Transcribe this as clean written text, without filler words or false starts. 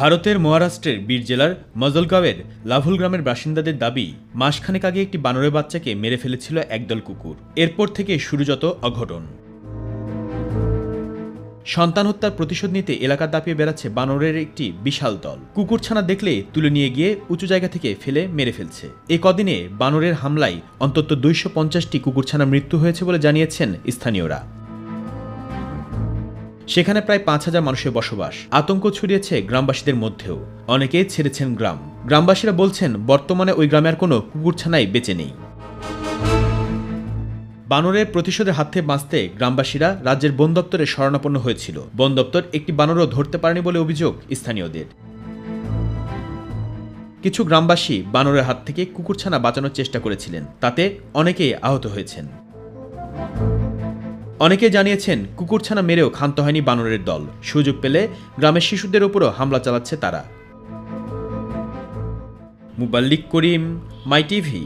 ভারতের মহারাষ্ট্রের বীর জেলার মজলগাঁওয়ের লাভুল গ্রামের বাসিন্দাদের দাবি, মাসখানেক আগে একটি বানরের বাচ্চাকে মেরে ফেলেছিল একদল কুকুর। এরপর থেকে শুরু যত অঘটন। সন্তান হত্যার প্রতিশোধ নিতে এলাকা দাপিয়ে বেড়াচ্ছে বানরের একটি বিশাল দল। কুকুরছানা দেখলে তুলে নিয়ে গিয়ে উঁচু জায়গা থেকে ফেলে মেরে ফেলছে। এই কদিনে বানরের হামলায় অন্তত 250টি কুকুরছানা মৃত্যু হয়েছে বলে জানিয়েছেন স্থানীয়রা। সেখানে প্রায় 5000 মানুষের বসবাস। আতঙ্ক ছড়িয়েছে গ্রামবাসীদের মধ্যেও। অনেকে ছেড়েছেন গ্রাম। গ্রামবাসীরা বলছেন, বর্তমানে ওই গ্রামে আর কোনো কুকুরছানাই বেঁচে নেই। বানরের প্রতিশোধের হাত থেকে বাঁচতে গ্রামবাসীরা রাজ্যের বন দপ্তরে শরণাপন্ন হয়েছিল। বন দপ্তর একটি বানরও ধরতে পারেনি বলে অভিযোগ স্থানীয়দের। কিছু গ্রামবাসী বানরের হাত থেকে কুকুরছানা বাঁচানোর চেষ্টা করেছিলেন, তাতে অনেকেই আহত হয়েছেন। অনেকে জানিয়েছেন, কুকুরছানা মেরেও ক্ষান্ত হয়নি বানরের দল। সুযোগ পেলে গ্রামের শিশুদের উপরও হামলা চালাচ্ছে তারা। মুবাল্লিক করিম, মাই টিভি।